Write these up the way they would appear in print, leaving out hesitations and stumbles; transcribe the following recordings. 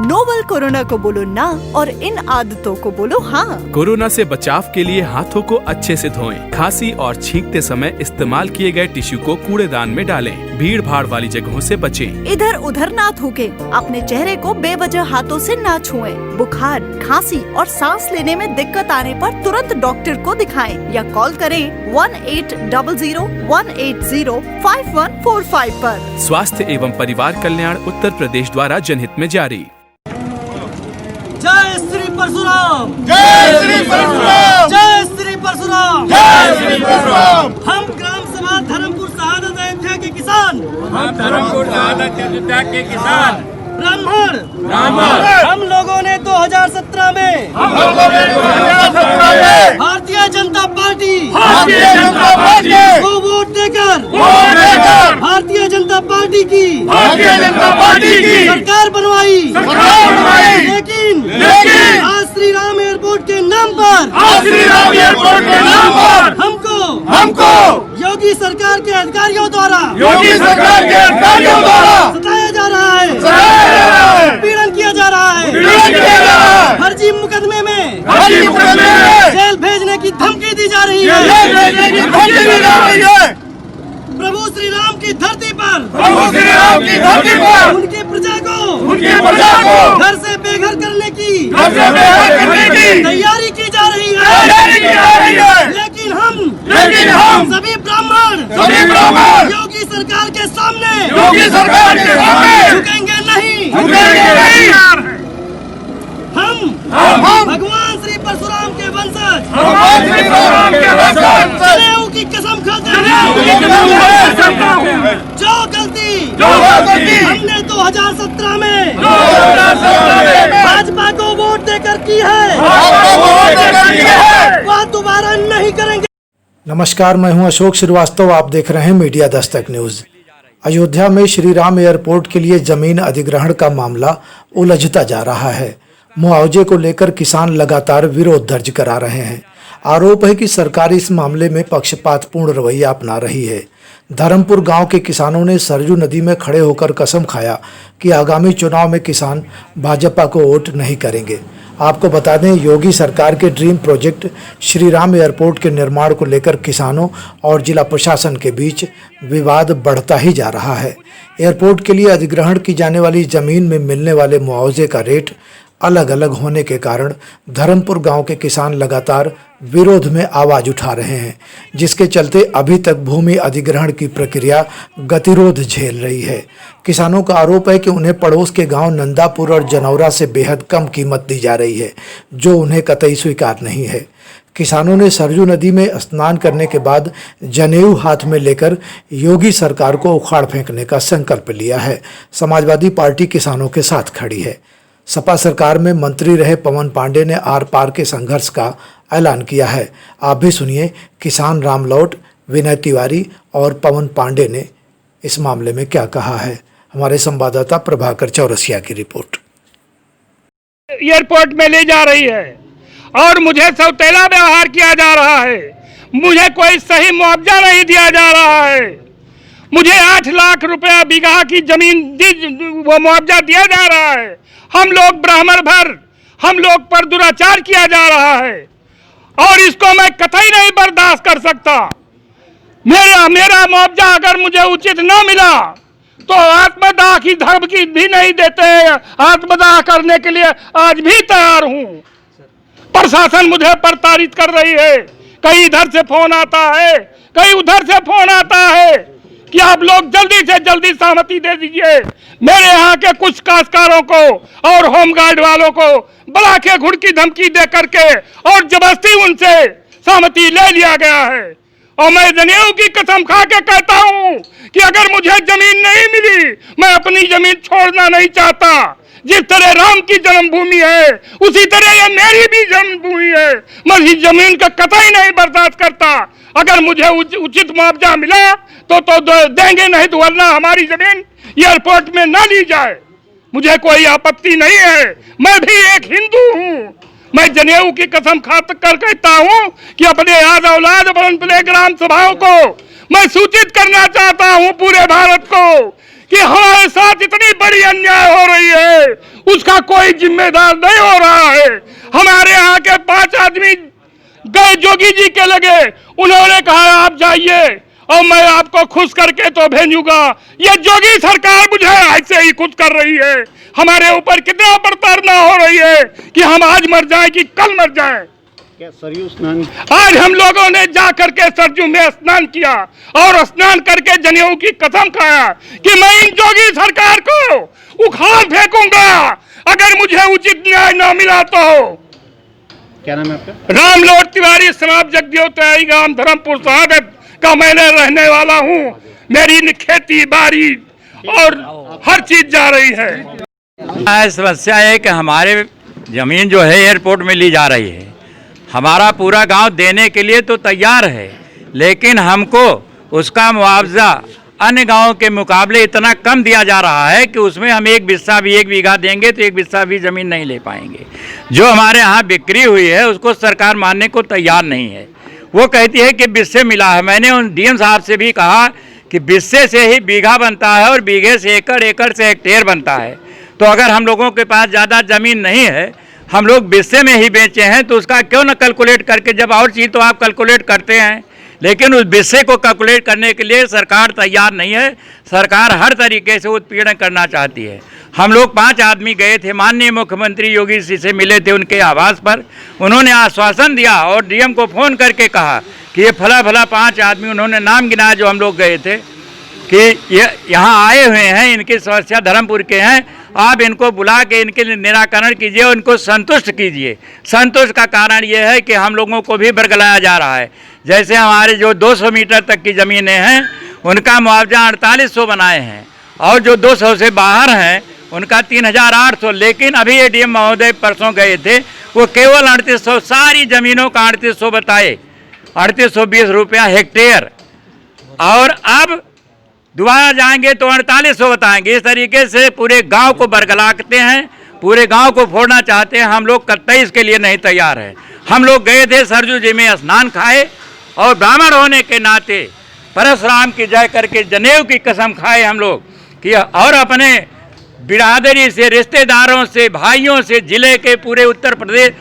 Novel corona को बोलो ना और इन आदतों को बोलो हाँ। कोरोना से बचाव के लिए हाथों को अच्छे से धोएं। खांसी और छींकते समय इस्तेमाल किए गए टिश्यू को कूड़ेदान में डालें। भीड़ भाड़ वाली जगहों से बचें। इधर उधर ना थूकें। अपने चेहरे को बेवजह हाथों से ना छुएं। बुखार, खांसी और सांस लेने में दिक्कत आने पर तुरंत डॉक्टर को दिखाएं या कॉल करें 1800-180-5145 पर। स्वास्थ्य एवं परिवार कल्याण उत्तर प्रदेश द्वारा जनहित में जारी। जय श्री परशुराम, जय श्री परशुराम, जय श्री परशुराम, जय श्री परशुराम। हम ग्राम सभा धर्मपुर शहादत अयोध्या के किसान, हम धर्मपुर शहादत अयोध्या के किसान, ब्राह्मण, हम लोगों ने 2017 में भारतीय जनता पार्टी को वोट देकर भारतीय जनता पार्टी की सरकार बनवाई। लेकिन आज श्री राम एयरपोर्ट के नाम पर हमको योगी सरकार के अधिकारियों द्वारा सताया जा रहा है, पीड़न किया जा रहा है, फर्जी मुकदमे में जेल भेजने की धमकी दी जा रही है। प्रभु श्री राम की धरती पर उनकी प्रजा को घर से बेघर करने की तैयारी की जा रही है। लेकिन हम सभी ब्राह्मण योगी सरकार के सामने झुकेंगे नहीं। हम भगवान श्री परशुराम के वंशज जनेऊ की कसम खाते हैं। जो गलती हमने 2017 में भाजपा को वोट देकर की है वह दोबारा नहीं करेंगे। नमस्कार, मैं हूं अशोक श्रीवास्तव। आप देख रहे हैं मीडिया दस्तक न्यूज। अयोध्या में श्री राम एयरपोर्ट के लिए जमीन अधिग्रहण का मामला उलझता जा रहा है। मुआवजे को लेकर किसान लगातार विरोध दर्ज करा रहे हैं। आरोप है कि सरकार इस मामले में पक्षपातपूर्ण रवैया अपना रही है। धर्मपुर गांव के किसानों ने सरजू नदी में खड़े होकर कसम खाया कि आगामी चुनाव में किसान भाजपा को वोट नहीं करेंगे। आपको बता दें, योगी सरकार के dream project Shri Ram airport के निर्माण को लेकर किसानों और जिला प्रशासन के बीच विवाद बढ़ता ही जा रहा है। एयरपोर्ट के लिए अधिग्रहण की जाने वाली जमीन में मिलने वाले मुआवजे का रेट अलग अलग होने के कारण धर्मपुर गांव के किसान लगातार विरोध में आवाज उठा रहे हैं, जिसके चलते अभी तक भूमि अधिग्रहण की प्रक्रिया गतिरोध झेल रही है। किसानों का आरोप है कि उन्हें पड़ोस के गांव नंदापुर और जनौरा से बेहद कम कीमत दी जा रही है, जो उन्हें कतई स्वीकार नहीं है। किसानों ने सरजू नदी में स्नान करने के बाद जनेऊ हाथ में लेकर योगी सरकार को उखाड़ फेंकने का संकल्प लिया है। समाजवादी पार्टी किसानों के साथ खड़ी है। सपा सरकार में मंत्री रहे पवन पांडे ने आर पार के संघर्ष का ऐलान किया है। आप भी सुनिए किसान रामलौट, विनय तिवारी और पवन पांडे ने इस मामले में क्या कहा है। हमारे संवाददाता प्रभाकर चौरसिया की रिपोर्ट। एयरपोर्ट में ले जा रही है और मुझे सौतेला व्यवहार किया जा रहा है। मुझे कोई सही मुआवजा नहीं दिया जा रहा है। मुझे 8 लाख रुपया बीघा की जमीन वो मुआवजा दिया जा रहा है। हम लोग ब्राह्मण भर, हम लोग पर दुराचार किया जा रहा है और इसको मैं कतई नहीं बर्दाश्त कर सकता। मेरा मुआवजा अगर मुझे उचित न मिला तो आत्मदाह की धमकी भी नहीं देते। आत्मदाह करने के लिए आज भी तैयार हूं। प्रशासन मुझे प्रताड़ित कर रही है। कहीं इधर से फोन आता है, कहीं उधर से फोन आता है कि आप लोग जल्दी से जल्दी सहमति दे दीजिए। मेरे यहाँ के कुछ काश्तकारों को और होमगार्ड वालों को बुला के घुड़की धमकी दे करके और जबरदस्ती उनसे सहमति ले लिया गया है। और मैं जनेऊ की कसम खा के कहता हूँ कि अगर मुझे जमीन नहीं मिली, मैं अपनी जमीन छोड़ना नहीं चाहता। जिस तरह राम की जन्मभूमि है उसी तरह ये मेरी भी जन्मभूमि है। मैं इस जमीन का कतई नहीं बर्दाश्त करता। अगर मुझे उचित मुआवजा मिला तो देंगे, नहीं तो वरना हमारी जमीन एयरपोर्ट में न ली जाए। मुझे कोई आपत्ति नहीं है, मैं भी एक हिंदू हूँ। मैं जनेऊ की कसम खाकर कहता हूँ कि अपने याद औलाद बरनपुर ग्राम सभाओं को मैं सूचित करना चाहता हूँ पूरे भारत को कि हमारे साथ इतनी बड़ी अन्याय हो रही है, उसका कोई जिम्मेदार नहीं हो रहा है। हमारे यहाँ के 5 आदमी गए जोगी जी के लगे, उन्होंने कहा आप जाइए और मैं आपको खुश करके तो भेजूंगा। ये जोगी सरकार मुझे ऐसे ही खुश कर रही है। हमारे ऊपर कितना प्रताड़ना हो रही है कि हम आज मर जाएं कि कल मर जाएं। क्या सरयू स्नान आज हम लोगों ने जा करके सरजू में स्नान किया और स्नान करके जनेऊ की कसम खाया कि मैं इन जोगी सरकार को उखाड़ फेंकूंगा अगर मुझे उचित न्याय न मिला तो। क्या नाम है आपका? रामलोट तिवारी, समाज जगदेव तैयारी ग्राम धर्मपुर शहादत का मैंने रहने वाला हूँ। मेरी खेती बाड़ी और हर चीज जा रही है। समस्या है कि हमारे ज़मीन जो है एयरपोर्ट में ली जा रही है। हमारा पूरा गांव देने के लिए तो तैयार है, लेकिन हमको उसका मुआवजा अन्य गांवों के मुकाबले इतना कम दिया जा रहा है कि उसमें हम 1 बीघा देंगे तो 1 बीघा भी ज़मीन नहीं ले पाएंगे। जो हमारे यहाँ बिक्री हुई है उसको सरकार मानने को तैयार नहीं है। वो कहती है कि बिस्से मिला है। मैंने उन डीएम साहब से भी कहा कि बिस्से से ही बीघा बनता है और बीघे से एकड़, एकड़ से हेक्टेयर बनता है। तो अगर हम लोगों के पास ज़्यादा ज़मीन नहीं है, हम लोग बिस्से में ही बेचे हैं, तो उसका क्यों न कैलकुलेट करके, जब और चीज़ तो आप कैलकुलेट करते हैं, लेकिन उस बिस्से को कैलकुलेट करने के लिए सरकार तैयार नहीं है। सरकार हर तरीके से उत्पीड़न करना चाहती है। हम लोग 5 आदमी गए थे, माननीय मुख्यमंत्री योगी जी से मिले थे उनके आवास पर। उन्होंने आश्वासन दिया और डीएम को फ़ोन करके कहा कि ये फला 5 आदमी, उन्होंने नाम गिनाया जो हम लोग गए थे, कि ये यहाँ आए हुए हैं, इनकी समस्या धर्मपुर के हैं, आप इनको बुला के इनके निराकरण कीजिए, उनको संतुष्ट कीजिए। संतुष्ट का कारण ये है कि हम लोगों को भी बरगलाया जा रहा है। जैसे हमारे जो 200 मीटर तक की ज़मीनें हैं उनका मुआवजा 4800 बनाए हैं और जो 200 से बाहर हैं उनका 3800। लेकिन अभी एडीएम महोदय परसों गए थे, वो केवल 3800, सारी ज़मीनों का 3800 बताए, 3820 रुपया हेक्टेयर। और अब दोबारा जाएंगे तो 4800 बताएंगे। इस तरीके से पूरे गांव को बरगलाते हैं, पूरे गांव को फोड़ना चाहते हैं। हम लोग कतई इसके लिए नहीं तैयार हैं। हम लोग गए थे सरजू जी में स्नान खाए और ब्राह्मण होने के नाते परशुराम की जय करके जनेऊ की कसम खाए हम लोग कि, और अपने बिरादरी से, रिश्तेदारों से, भाइयों से, जिले के पूरे उत्तर प्रदेश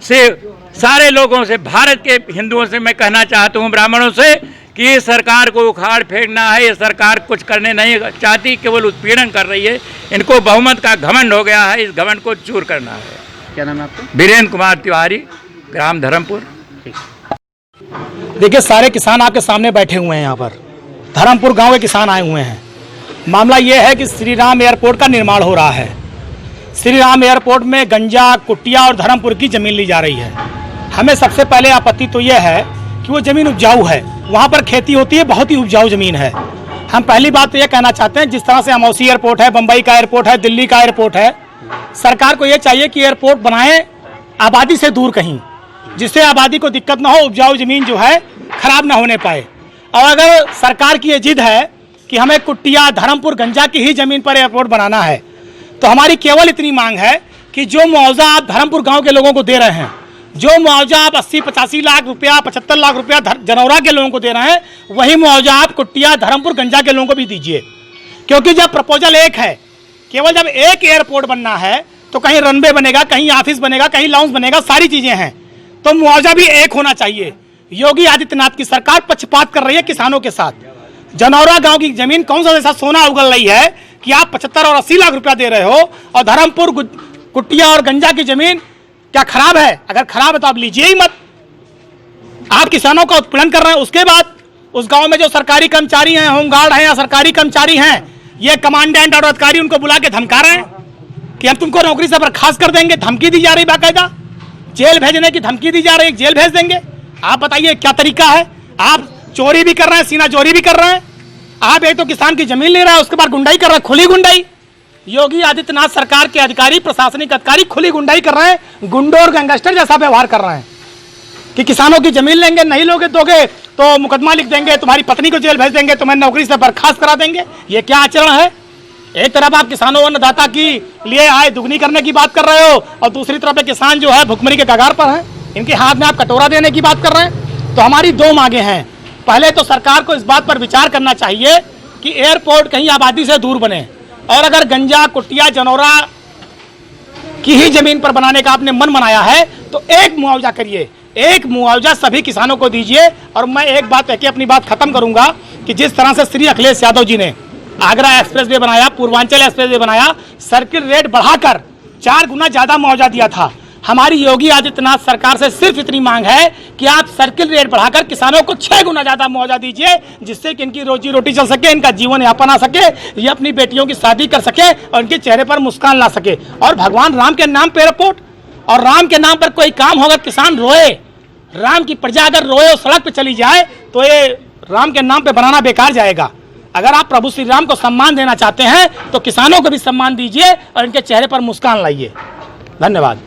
से, सारे लोगों से, भारत के हिंदुओं से मैं कहना चाहता हूँ, ब्राह्मणों से, कि सरकार को उखाड़ फेंकना है। ये सरकार कुछ करने नहीं चाहती, केवल उत्पीड़न कर रही है। इनको बहुमत का घमंड हो गया है, इस घमंड को चूर करना है। क्या नाम है आपका? वीरेंद्र कुमार तिवारी, ग्राम धर्मपुर। देखिए, सारे किसान आपके सामने बैठे हुए हैं। यहाँ पर धर्मपुर गांव के किसान आए हुए हैं। मामला ये है कि श्री राम एयरपोर्ट का निर्माण हो रहा है। श्री राम एयरपोर्ट में गंजा, कुटिया और धर्मपुर की ज़मीन ली जा रही है। हमें सबसे पहले आपत्ति तो ये है कि वो ज़मीन उपजाऊ है, वहाँ पर खेती होती है, बहुत ही उपजाऊ ज़मीन है। हम पहली बात तो ये कहना चाहते हैं, जिस तरह से अमौसी एयरपोर्ट है, बम्बई का एयरपोर्ट है, दिल्ली का एयरपोर्ट है, सरकार को ये चाहिए कि एयरपोर्ट बनाएं आबादी से दूर कहीं, जिससे आबादी को दिक्कत ना हो, उपजाऊ ज़मीन जो है खराब ना होने पाए। और अगर सरकार की ये जिद है कि हमें कुटिया, धर्मपुर, गंजा की ही ज़मीन पर एयरपोर्ट बनाना है, तो हमारी केवल इतनी मांग है कि जो मुआवजा आप धर्मपुर गाँव के लोगों को दे रहे हैं, जो मुआवजा आप 80-85 लाख रुपया, 75 लाख रुपया जनौरा के लोगों को दे रहे हैं, वही मुआवजा आप कुटिया, धर्मपुर, गंजा के लोगों को भी दीजिए। क्योंकि जब प्रपोजल एक है, केवल जब एक एयरपोर्ट बनना है, तो कहीं रनवे बनेगा, कहीं ऑफिस बनेगा, कहीं लाउंज बनेगा, सारी चीज़ें हैं, तो मुआवजा भी एक होना चाहिए। योगी आदित्यनाथ की सरकार पक्षपात कर रही है किसानों के साथ। जनौरा गाँव की ज़मीन कौन सा ऐसा सोना उगल रही है कि आप 75 और 80 लाख रुपया दे रहे हो, और धर्मपुर, कुटिया और गंजा की ज़मीन क्या खराब है? अगर खराब है तो आप लीजिए ही मत। आप किसानों का उत्पीड़न कर रहे हैं। उसके बाद उस गांव में जो सरकारी कर्मचारी हैं, होमगार्ड हैं या सरकारी कर्मचारी हैं, ये कमांडेंट और अधिकारी उनको बुला के धमका रहे हैं कि हम तुमको नौकरी से बर्खास्त कर देंगे। धमकी दी जा रही, बाकायदा जेल भेजने की धमकी दी जा रही है, जेल भेज देंगे। आप बताइए क्या तरीका है? आप चोरी भी कर रहे हैं, सीना चोरी भी कर रहे हैं। आप एक तो किसान की जमीन ले रहे हैं, उसके बाद गुंडाई कर रहे हैं, खुली गुंडाई। योगी आदित्यनाथ सरकार के अधिकारी, प्रशासनिक अधिकारी खुली गुंडाई कर रहे हैं, गुंडों और गैंगस्टर जैसा व्यवहार कर रहे हैं। कि किसानों की जमीन लेंगे, नहीं लोगे दोगे तो मुकदमा लिख देंगे, तुम्हारी पत्नी को जेल भेज देंगे, तुम्हें नौकरी से बर्खास्त करा देंगे। ये क्या आचरण है? एक तरफ आप किसानों अन्नदाता की लिए आय दुगनी करने की बात कर रहे हो और दूसरी तरफ एक किसान जो है भुखमरी के कगार पर है, इनके हाथ में आप कटोरा देने की बात कर रहे हैं। तो हमारी दो मांगे हैं। पहले तो सरकार को इस बात पर विचार करना चाहिए कि एयरपोर्ट कहीं आबादी से दूर बने, और अगर गंजा, कुटिया, जनौरा की ही जमीन पर बनाने का आपने मन बनाया है तो एक मुआवजा करिए, एक मुआवजा सभी किसानों को दीजिए। और मैं एक बात कह के अपनी बात खत्म करूंगा कि जिस तरह से श्री अखिलेश यादव जी ने आगरा एक्सप्रेस वे बनाया, पूर्वांचल एक्सप्रेस वे बनाया, सर्किल रेट बढ़ाकर 4 गुना ज्यादा मुआवजा दिया था। हमारी योगी आदित्यनाथ सरकार से सिर्फ इतनी मांग है कि आप सर्किल रेट बढ़ाकर किसानों को 6 गुना ज्यादा मुआवजा दीजिए, जिससे कि इनकी रोजी रोटी चल सके, इनका जीवन यापन आ सके, ये अपनी बेटियों की शादी कर सके और इनके चेहरे पर मुस्कान ला सके। और भगवान राम के नाम पे एयरपोर्ट और राम के नाम पर कोई काम होगा, किसान रोए, राम की प्रजा अगर रोए और सड़क पे चली जाए तो ये राम के नाम पे बनाना बेकार जाएगा। अगर आप प्रभु श्री राम को सम्मान देना चाहते हैं तो किसानों को भी सम्मान दीजिए और इनके चेहरे पर मुस्कान लाइए। धन्यवाद।